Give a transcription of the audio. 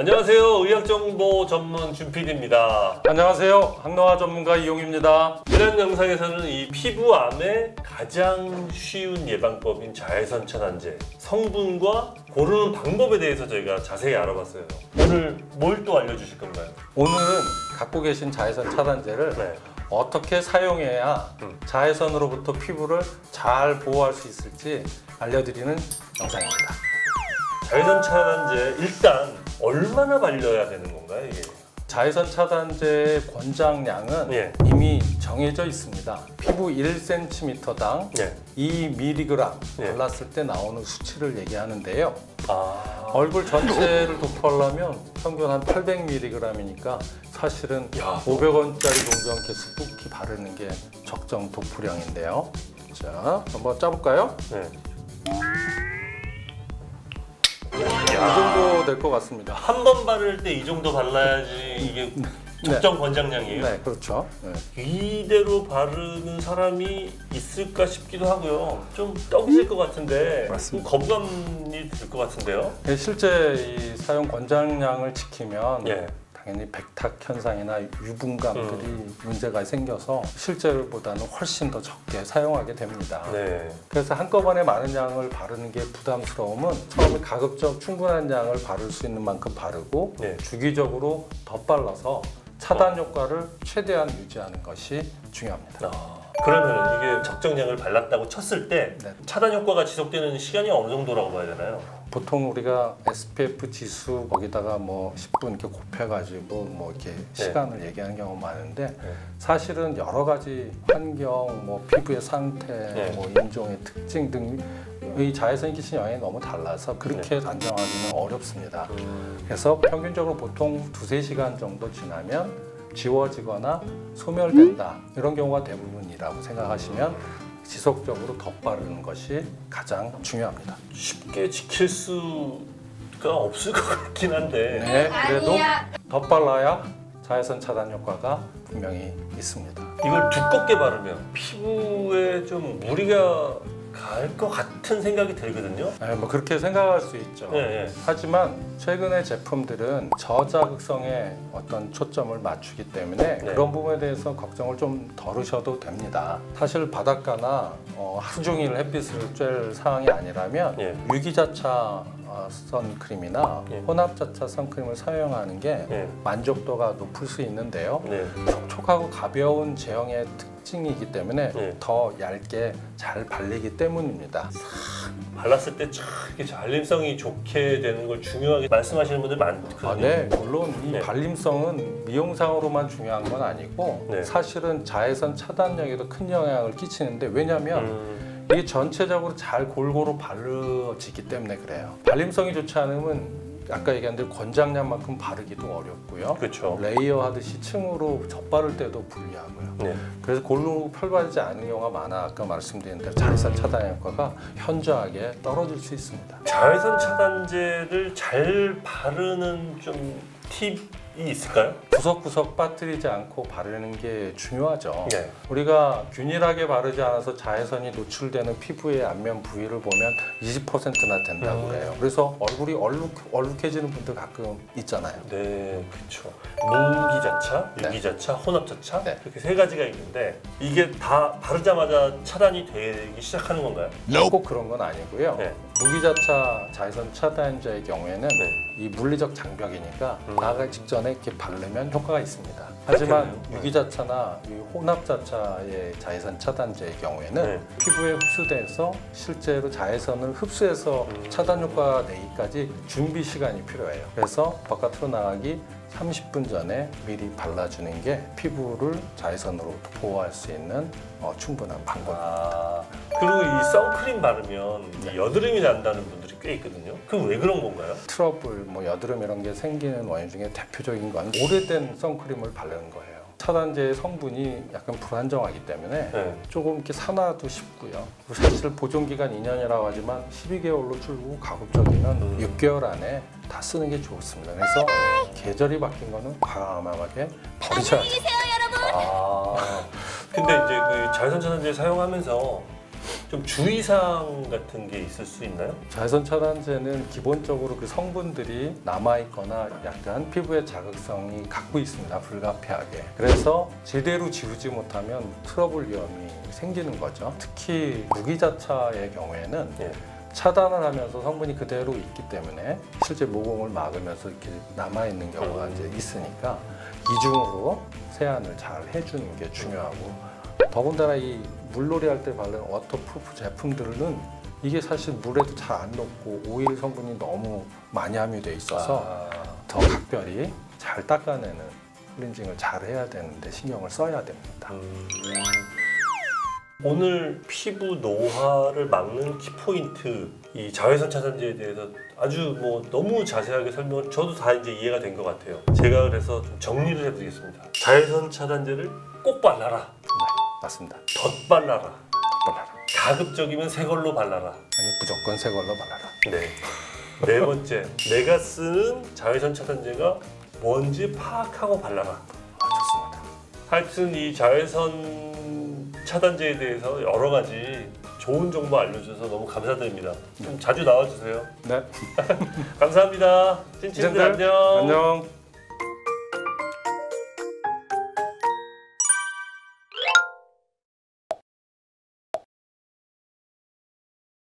안녕하세요. 의학정보 전문 준PD입니다. 안녕하세요. 항노화 전문가 이용입니다. 지난 영상에서는 이 피부암의 가장 쉬운 예방법인 자외선 차단제 성분과 고르는 방법에 대해서 저희가 자세히 알아봤어요. 오늘 뭘 또 알려주실 건가요? 오늘은 갖고 계신 자외선 차단제를 어떻게 사용해야 자외선으로부터 피부를 잘 보호할 수 있을지 알려드리는 영상입니다. 자외선 차단제 일단 얼마나 발려야 되는 건가요, 이게? 자외선 차단제의 권장량은 이미 정해져 있습니다. 피부 1cm당 2mg 발랐을 때 나오는 수치를 얘기하는데요. 얼굴 전체를 도포하려면 평균 한 800mg이니까 사실은 500원짜리 동전 수북히 바르는 게 적정 도포량인데요. 자, 한번 짜볼까요? 이 정도 될 것 같습니다. 한 번 바를 때 이 정도 발라야지 이게 적정 권장량이에요? 네, 그렇죠. 이대로 바르는 사람이 있을까 싶기도 하고요. 좀 떡질 것 같은데 맞습니다. 거부감이 들 것 같은데요? 실제 이 사용 권장량을 지키면 당연히 백탁 현상이나 유분감들이 문제가 생겨서 실제보다는 훨씬 더 적게 사용하게 됩니다. 그래서 한꺼번에 많은 양을 바르는 게 부담스러움은 처음에 가급적 충분한 양을 바를 수 있는 만큼 바르고 주기적으로 덧발라서 차단 효과를 최대한 유지하는 것이 중요합니다. 그러면 이게 적정량을 발랐다고 쳤을 때 차단 효과가 지속되는 시간이 어느 정도라고 봐야 되나요? 보통 우리가 SPF 지수 거기다가 뭐 10분 이렇게 곱해가지고 뭐 이렇게 시간을 얘기하는 경우가 많은데 사실은 여러 가지 환경, 뭐 피부의 상태, 뭐 인종의 특징 등의 자외선이 끼치는 영향이 너무 달라서 그렇게 단정하기는 어렵습니다. 그래서 평균적으로 보통 2~3시간 정도 지나면 지워지거나 소멸된다 이런 경우가 대부분이라고 생각하시면 지속적으로 덧바르는 것이 가장 중요합니다. 쉽게 지킬 수가 없을 것 같긴 한데 그래도 덧발라야 자외선 차단 효과가 분명히 있습니다. 이걸 두껍게 바르면 피부에 좀 무리가 갈 것 같은 생각이 들거든요. 뭐 그렇게 생각할 수 있죠. 하지만 최근의 제품들은 저자극성에 어떤 초점을 맞추기 때문에 그런 부분에 대해서 걱정을 좀 덜으셔도 됩니다. 사실 바닷가나 하루 종일 햇빛을 쬐는 상황이 아니라면 유기자차 선크림이나 혼합자차 선크림을 사용하는 게 만족도가 높을 수 있는데요. 촉촉하고 가벼운 제형의 특징이기 때문에 더 얇게 잘 발리기 때문입니다. 발랐을 때 이렇게 발림성이 좋게 되는 걸 중요하게 말씀하시는 분들 많거든요. 물론 이 발림성은 미용상으로만 중요한 건 아니고 사실은 자외선 차단력에도 큰 영향을 끼치는데 왜냐하면 이게 전체적으로 잘 골고루 바르지기 때문에 그래요. 발림성이 좋지 않으면 아까 얘기한 대로 권장량만큼 바르기도 어렵고요. 레이어 하듯이 층으로 덧바를 때도 불리하고요. 그래서 골고루 펼바르지 않은 경우가 많아 아까 말씀드린 대로 자외선 차단 효과가 현저하게 떨어질 수 있습니다. 자외선 차단제를 잘 바르는 좀 팁이 있을까요? 구석구석 빠뜨리지 않고 바르는 게 중요하죠. 우리가 균일하게 바르지 않아서 자외선이 노출되는 피부의 안면 부위를 보면 20%나 된다고 그래요. 그래서 얼굴이 얼룩해지는 분들 가끔 있잖아요. 그렇죠. 무기자차, 유기자차, 혼합자차 이렇게 세 가지가 있는데 이게 다 바르자마자 차단이 되기 시작하는 건가요? 꼭 그런 건 아니고요. 무기자차 자외선 차단제의 경우에는 이 물리적 장벽이니까 나가기 직전에 이렇게 바르면 효과가 있습니다. 하지만 유기자차나 혼합자차의 자외선 차단제의 경우에는 피부에 흡수돼서 실제로 자외선을 흡수해서 차단 효과가 내기까지 준비 시간이 필요해요. 그래서 바깥으로 나가기 30분 전에 미리 발라주는 게 피부를 자외선으로부터 보호할 수 있는 충분한 방법입니다. 그리고 이 선크림 바르면 여드름이 난다는 분들이 꽤 있거든요. 그럼 왜 그런 건가요? 트러블, 여드름 이런 게 생기는 원인 중에 대표적인 건 오래된 선크림을 바르는 거예요. 차단제의 성분이 약간 불안정하기 때문에 조금 이렇게 산화도 쉽고요. 사실 보존기간 2년이라고 하지만 12개월로 줄고 가급적이면 6개월 안에 다 쓰는 게 좋습니다. 그래서 계절이 바뀐 거는 과감하게 버리셔야 돼요. 근데 이제 그 자외선 차단제 사용하면서 좀 주의사항 같은 게 있을 수 있나요? 자외선 차단제는 기본적으로 그 성분들이 남아있거나 약간 피부의 자극성이 갖고 있습니다. 불가피하게. 그래서 제대로 지우지 못하면 트러블 위험이 생기는 거죠. 특히 무기자차의 경우에는 예. 차단을 하면서 성분이 그대로 있기 때문에 실제 모공을 막으면서 이렇게 남아있는 경우가 이제 있으니까 이중으로 세안을 잘 해주는 게 중요하고, 더군다나 이 물놀이 할 때 바르는 워터프루프 제품들은 이게 사실 물에도 잘 안 녹고 오일 성분이 너무 많이 함유돼 있어서 더 각별히 잘 닦아내는 클렌징을 잘 해야 되는데 신경을 써야 됩니다. 오늘 피부 노화를 막는 키포인트, 이 자외선 차단제에 대해서 아주 뭐 너무 자세하게 설명을, 저도 다 이제 이해가 된 것 같아요. 제가 그래서 좀 정리를 해드리겠습니다. 자외선 차단제를 꼭 발라라. 네, 맞습니다. 덧 발라라. 발라라. 가급적이면 새 걸로 발라라. 아니 무조건 새 걸로 발라라. 네. 네 번째, 내가 쓰는 자외선 차단제가 뭔지 파악하고 발라라. 좋습니다. 하여튼 이 자외선 차단제에 대해서 여러 가지 좋은 정보 알려주셔서 너무 감사드립니다. 좀 자주 나와주세요. 네. 감사합니다. 찐친들 안녕. 안녕.